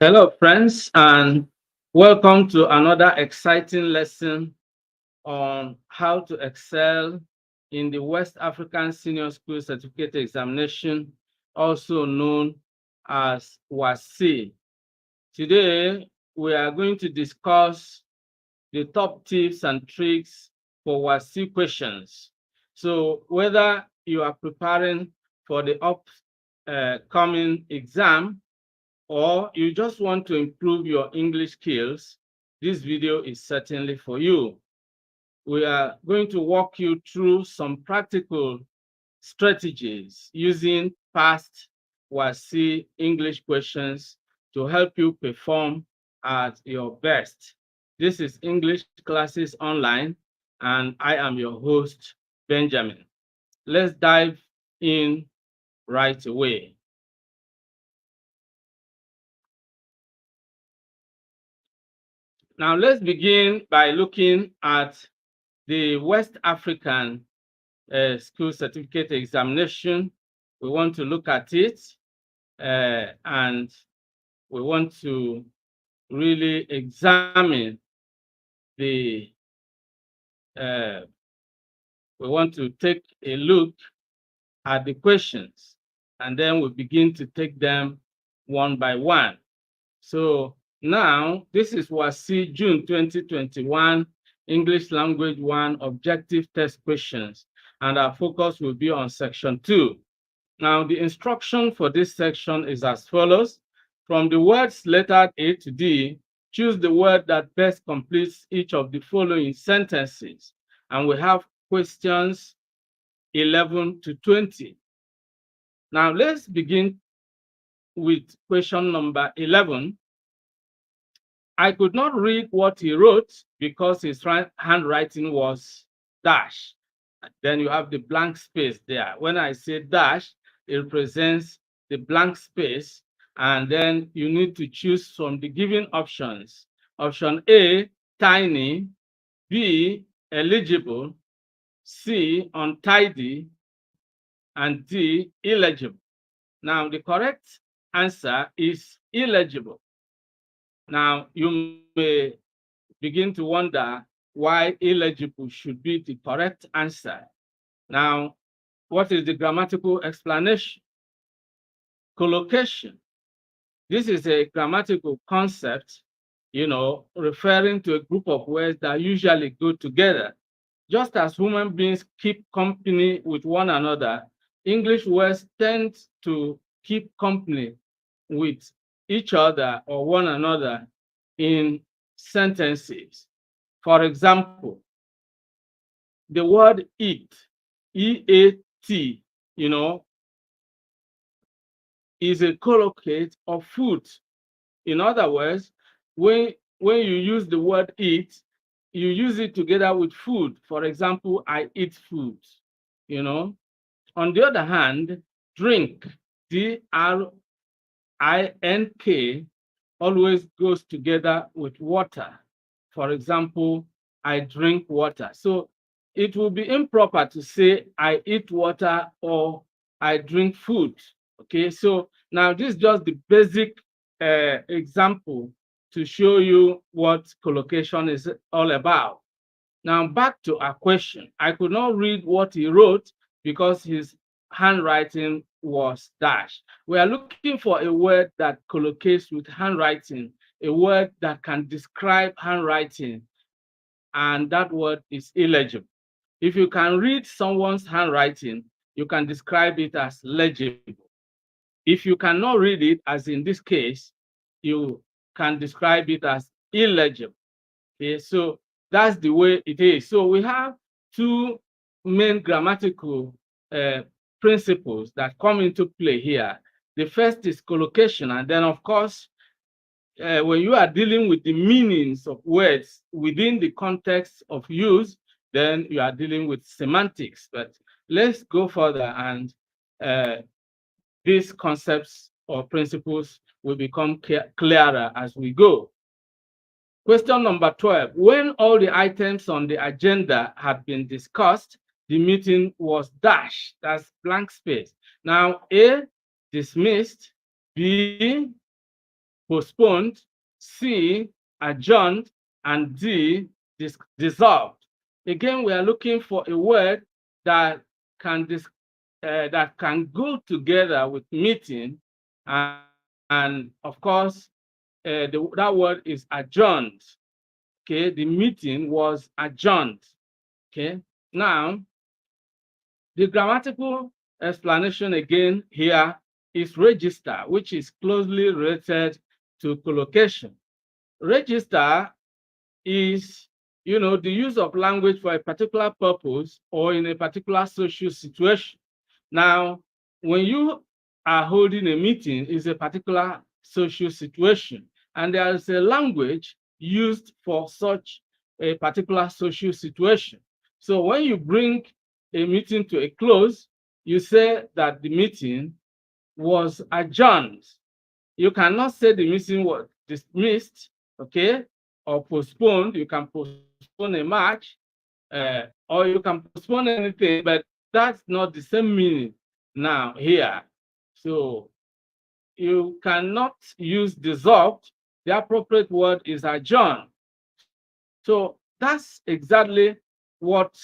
Hello, friends, and welcome to another exciting lesson on how to excel in the West African Senior School Certificate Examination, also known as WASSCE. Today, we are going to discuss the top tips and tricks for WASSCE questions. So, whether you are preparing for the upcoming exam or you just want to improve your English skills, this video is certainly for you. We are going to walk you through some practical strategies using past WASSCE English questions to help you perform at your best. This is English Classes Online, and I am your host, Benjamin. Let's dive in right away. Now, let's begin by looking at the West African School Certificate Examination. We want to look at it and we want to really examine the, uh, we want to take a look at the questions and then we begin to take them one by one. So now, this is WASSCE June 2021 English Language 1 Objective Test Questions, and our focus will be on Section 2. Now, the instruction for this section is as follows. From the words lettered A to D, choose the word that best completes each of the following sentences, and we have questions 11 to 20. Now, let's begin with question number 11. I could not read what he wrote because his handwriting was dash. Then you have the blank space there. When I say dash, it represents the blank space. And then you need to choose from the given options. Option A, tiny. B, eligible. C, untidy. And D, illegible. Now, the correct answer is illegible. Now, you may begin to wonder why illegible should be the correct answer. Now, what is the grammatical explanation? Collocation. This is a grammatical concept, referring to a group of words that usually go together. Just as human beings keep company with one another, English words tend to keep company with each other or one another in sentences. For example, the word eat, E-A-T, is a colloquial of food. In other words, when you use the word eat, you use it together with food. For example, I eat food, On the other hand, drink, D-R-I-N-K, always goes together with water. For example, I drink water. So it will be improper to say I eat water or I drink food. Okay, so now this is just the basic example to show you what collocation is all about. Now back to our question. I could not read what he wrote because his handwriting was dash. We are looking for a word that collocates with handwriting, a word that can describe handwriting, and that word is illegible. If you can read someone's handwriting, you can describe it as legible. If you cannot read it, as in this case, you can describe it as illegible. Okay, so that's the way it is. So we have two main grammatical principles that come into play here. The first is collocation, and then, of course, when you are dealing with the meanings of words within the context of use, then you are dealing with semantics. But let's go further, and these concepts or principles will become clearer as we go. Question number 12. When all the items on the agenda had been discussed, the meeting was dash. That's blank space. Now, A, dismissed. B, postponed, C, adjourned, and D, dissolved. Again, we are looking for a word that can go together with meeting, and of course, that word is adjourned. Okay, the meeting was adjourned. Okay, now the grammatical explanation again here is register, which is closely related to collocation. Register is, the use of language for a particular purpose or in a particular social situation. Now, when you are holding a meeting, it's a particular social situation, and there is a language used for such a particular social situation. So when you bring a meeting to a close, you say that the meeting was adjourned. You cannot say the meeting was dismissed, okay, or postponed. You can postpone a match, or you can postpone anything, but that's not the same meaning now here. So you cannot use dissolved. The appropriate word is adjourn. So that's exactly what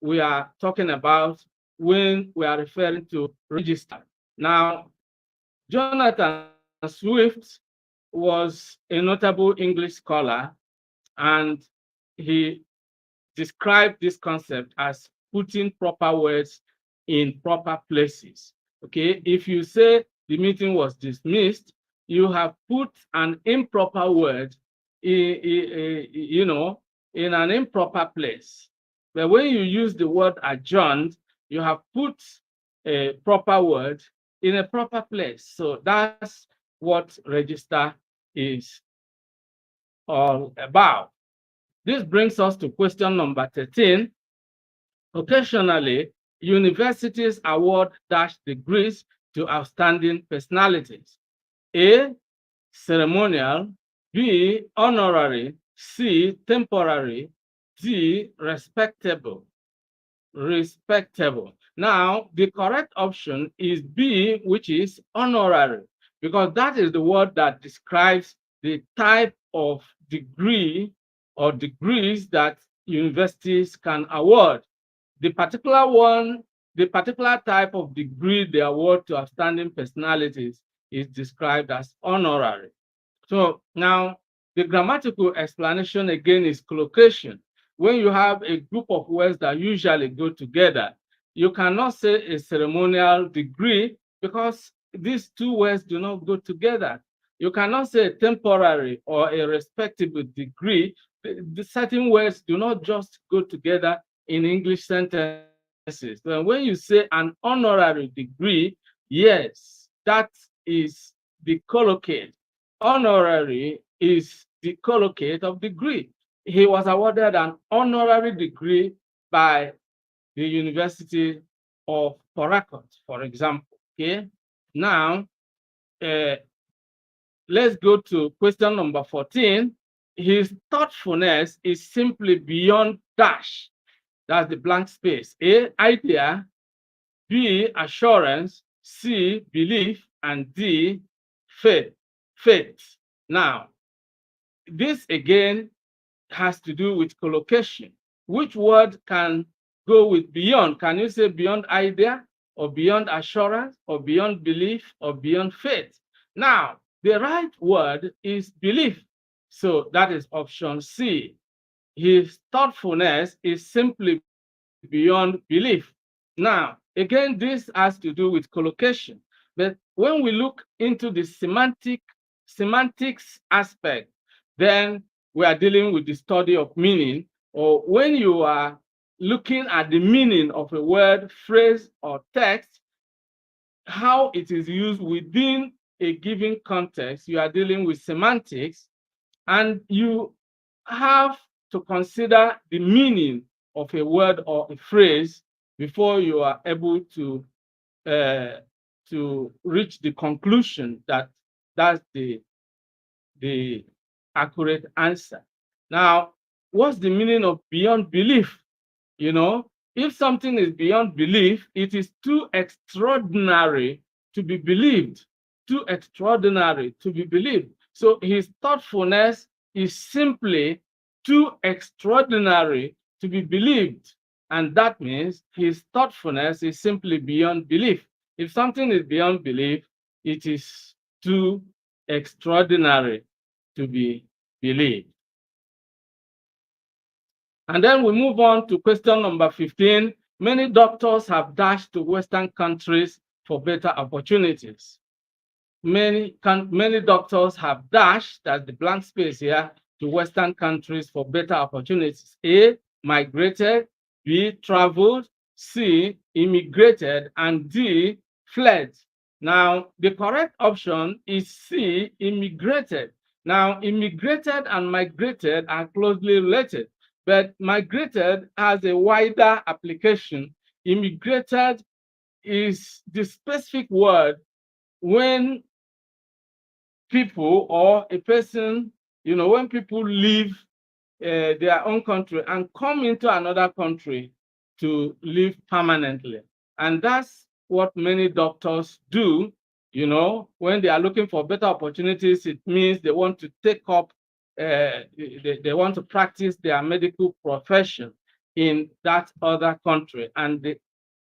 we are talking about when we are referring to register. Now, Jonathan Swift was a notable English scholar, and he described this concept as putting proper words in proper places. Okay, if you say the meeting was dismissed, you have put an improper word in an improper place. But when you use the word adjourned, you have put a proper word in a proper place. So that's what register is all about. This brings us to question number 13. Occasionally, universities award dash degrees to outstanding personalities. A, ceremonial, B, honorary, C, temporary, D, respectable. Now, the correct option is B, which is honorary, because that is the word that describes the type of degree or degrees that universities can award. The particular type of degree they award to outstanding personalities is described as honorary. So now the grammatical explanation again is collocation. When you have a group of words that usually go together, you cannot say a ceremonial degree because these two words do not go together. You cannot say a temporary or a respectable degree. The certain words do not just go together in English sentences. But when you say an honorary degree, yes, that is the collocate. Honorary is the collocate of degree. He was awarded an honorary degree by the University of Port Harcourt, for example. Okay. Now, let's go to question number 14. His thoughtfulness is simply beyond dash. That's the blank space. A, idea, B, assurance, C, belief, and D, faith. Now, this again has to do with collocation. Which word can go with beyond? Can you say beyond idea, or beyond assurance, or beyond belief, or beyond faith? Now, the right word is belief. So that is option C. His thoughtfulness is simply beyond belief. Now, again, this has to do with collocation. But when we look into the semantics aspect, then we are dealing with the study of meaning, or when you are looking at the meaning of a word, phrase, or text, how it is used within a given context, you are dealing with semantics, and you have to consider the meaning of a word or a phrase before you are able to reach the conclusion that that's the accurate answer. Now, what's the meaning of beyond belief? If something is beyond belief, it is too extraordinary to be believed. Too extraordinary to be believed. So his thoughtfulness is simply too extraordinary to be believed. And that means his thoughtfulness is simply beyond belief. If something is beyond belief, it is too extraordinary to be believed. And then we move on to question number 15. Many doctors have dashed to Western countries for better opportunities. Many doctors have dashed, that's the blank space here, to Western countries for better opportunities. A, migrated, B, traveled, C, immigrated, and D, fled. Now, the correct option is C, immigrated. Now, immigrated and migrated are closely related, but migrated has a wider application. Immigrated is the specific word when people or a person, when people leave their own country and come into another country to live permanently. And that's what many doctors do. When they are looking for better opportunities, it means they want to take up, they want to practice their medical profession in that other country. And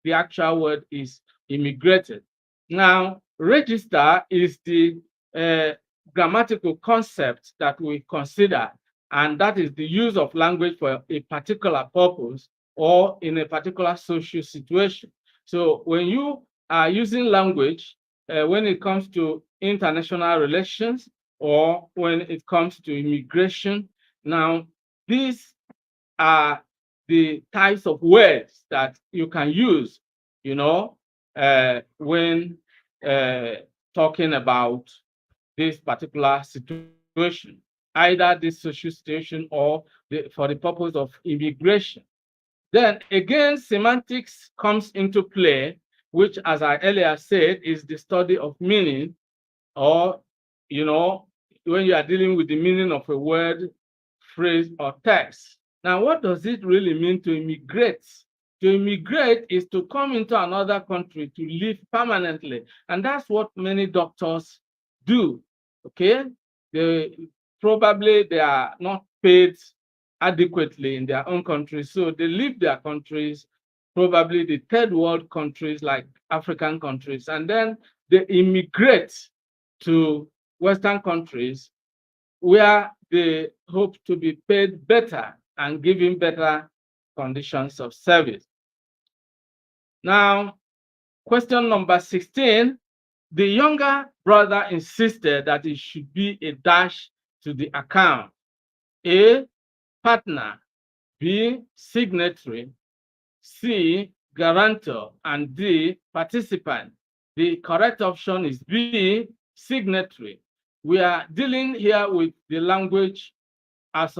the actual word is immigrated. Now, register is the grammatical concept that we consider, and that is the use of language for a particular purpose or in a particular social situation. So when you are using language, when it comes to international relations or when it comes to immigration, now these are the types of words that you can use, when talking about this particular situation, either this social situation or for the purpose of immigration. Then again, semantics comes into play, which, as I earlier said, is the study of meaning, or, when you are dealing with the meaning of a word, phrase, or text. Now, what does it really mean to immigrate? To immigrate is to come into another country to live permanently. And that's what many doctors do, okay? They are not paid adequately in their own countries, so they leave their countries, probably the third world countries like African countries, and then they immigrate to Western countries where they hope to be paid better and given better conditions of service. Now, question number 16, the younger brother insisted that it should be a dash to the account. A, partner, B, signatory, C, guarantor, and D, participant. The correct option is B, signatory. We are dealing here with the language of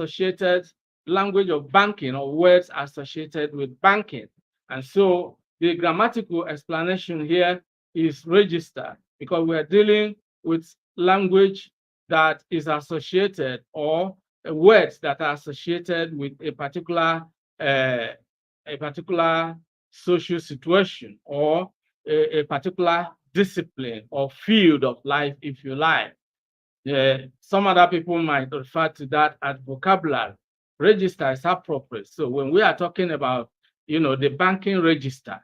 banking, or words associated with banking. And so the grammatical explanation here is register, because we are dealing with language that is associated, or words that are associated with a particular social situation, or a particular discipline or field of life, if you like. Some other people might refer to that as vocabulary. Register is appropriate. So when we are talking about, the banking register,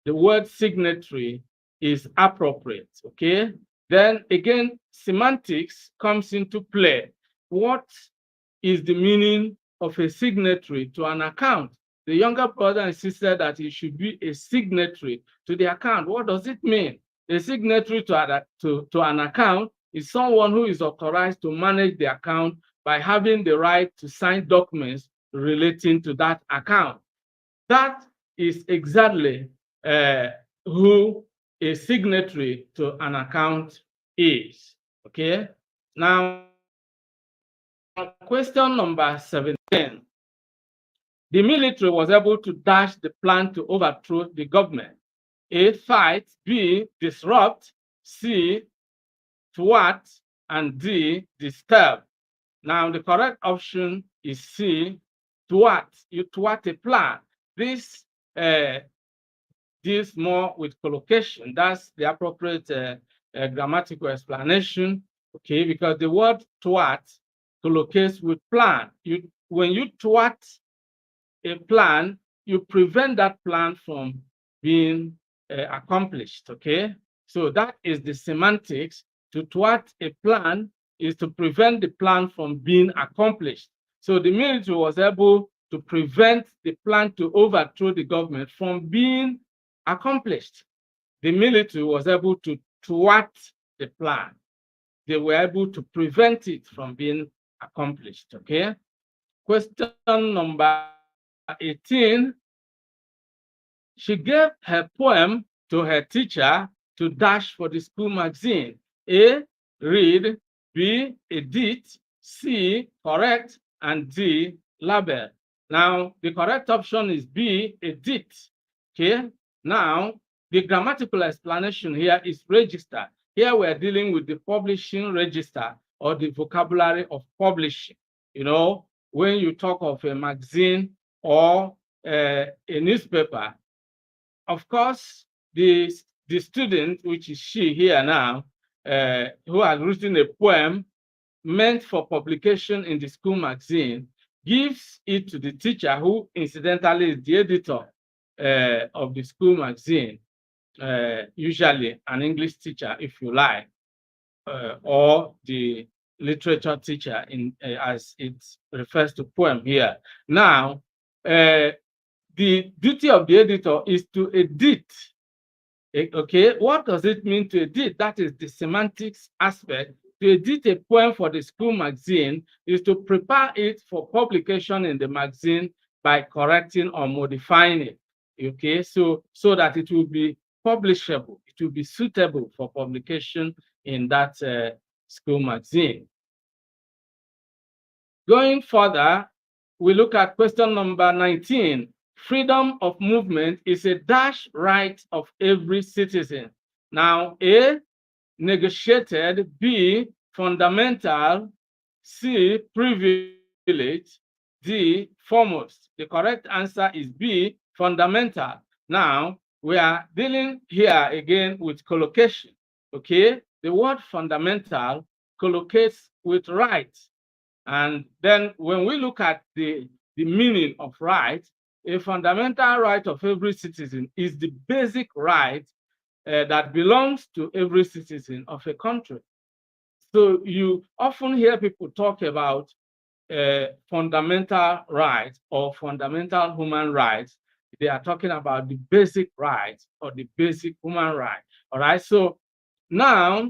the word signatory is appropriate, okay? Then again, semantics comes into play. What is the meaning of a signatory to an account? The younger brother insisted that he should be a signatory to the account. What does it mean? A signatory to an account is someone who is authorized to manage the account by having the right to sign documents relating to that account. That is exactly who a signatory to an account is, okay? Now, question number 17. The military was able to dash the plan to overthrow the government. A, fight, B, disrupt, C, thwart, and D, disturb. Now, the correct option is C, thwart. You thwart a plan. This deals more with collocation. That's the appropriate grammatical explanation. okay, because the word thwart collocates with plan. When you thwart a plan, you prevent that plan from being accomplished, okay? So that is the semantics. To thwart a plan is to prevent the plan from being accomplished. So the military was able to prevent the plan to overthrow the government from being accomplished. The military was able to thwart the plan. They were able to prevent it from being accomplished, okay? Question number 18. She gave her poem to her teacher to dash for the school magazine. A, read, B, edit, C, correct, and D, label. Now, the correct option is B, edit. Okay, now the grammatical explanation here is register. Here we're dealing with the publishing register or the vocabulary of publishing. You know, when you talk of a magazine or a newspaper, of course, the student, which is she here now, who has written a poem meant for publication in the school magazine, gives it to the teacher, who incidentally is the editor of the school magazine, usually an English teacher, if you like, or the literature teacher, as it refers to poem here. Now, the duty of the editor is to edit. Okay, what does it mean to edit? That is the semantics aspect. To edit a poem for the school magazine is to prepare it for publication in the magazine by correcting or modifying it. Okay, so that it will be publishable, it will be suitable for publication in that school magazine. Going further, we look at question number 19. Freedom of movement is a dash right of every citizen. Now, A, negotiated, B, fundamental, C, privilege, D, foremost. The correct answer is B, fundamental. Now, we are dealing here again with collocation, okay? The word fundamental collocates with right. And then when we look at the meaning of right, a fundamental right of every citizen is the basic right that belongs to every citizen of a country. So you often hear people talk about fundamental rights or fundamental human rights. They are talking about the basic rights or the basic human right. All right. So now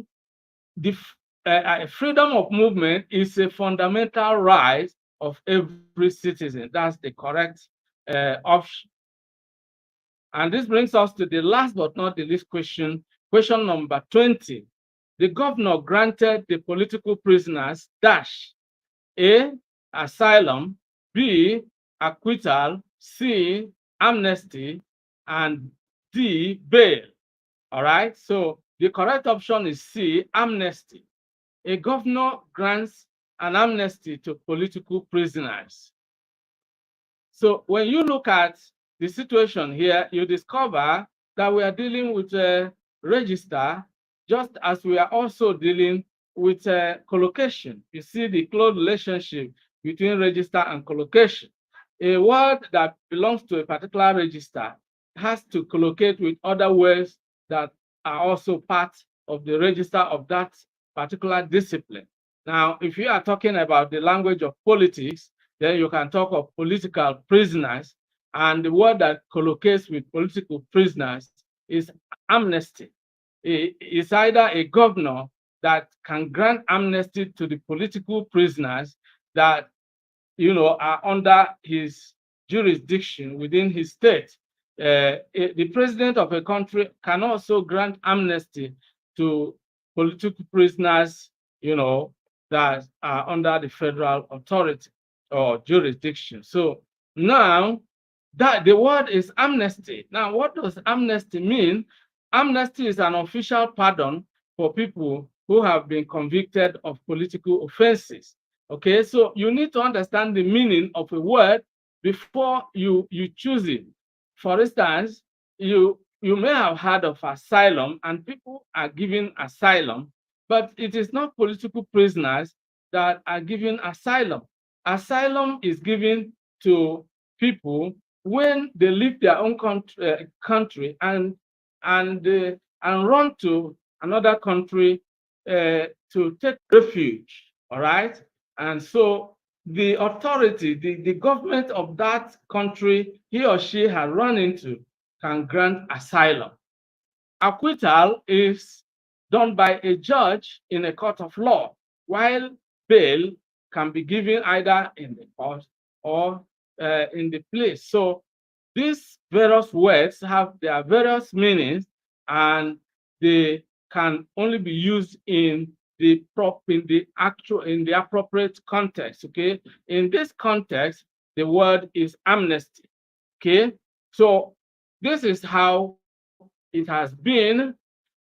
the freedom of movement is a fundamental right of every citizen. That's the correct option. And this brings us to the last but not the least question, question number 20. The governor granted the political prisoners dash: A, asylum, B, acquittal, C, amnesty, and D, bail. All right, so the correct option is C, amnesty. A governor grants an amnesty to political prisoners. So when you look at the situation here, you discover that we are dealing with a register, just as we are also dealing with a collocation. You see the close relationship between register and collocation. A word that belongs to a particular register has to collocate with other words that are also part of the register of that particular discipline. Now, if you are talking about the language of politics, then you can talk of political prisoners, and the word that collocates with political prisoners is amnesty. It's either a governor that can grant amnesty to the political prisoners that are under his jurisdiction within his state. The president of a country can also grant amnesty to political prisoners, that are under the federal authority or jurisdiction. So now that the word is amnesty. Now, what does amnesty mean? Amnesty is an official pardon for people who have been convicted of political offenses. Okay, so you need to understand the meaning of a word before you choose it. For instance, you may have heard of asylum, and people are given asylum but it is not political prisoners that are given asylum. Asylum is given to people when they leave their own country and run to another country to take refuge. All right, and so the authority, the government of that country he or she has run into can grant asylum. Acquittal is done by a judge in a court of law, while bail can be given either in the court or in the place. So these various words have their various meanings, and they can only be used in the appropriate context. Okay, in this context, the word is amnesty. Okay, so this is how it has been.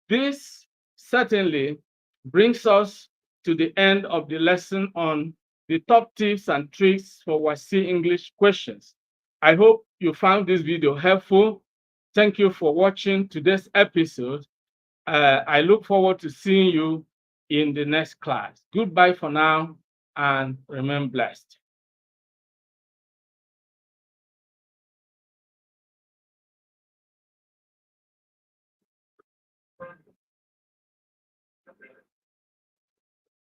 This certainly brings us to the end of the lesson on the top tips and tricks for WASSCE English questions. I hope you found this video helpful. Thank you for watching today's episode. I look forward to seeing you in the next class. Goodbye for now and remain blessed.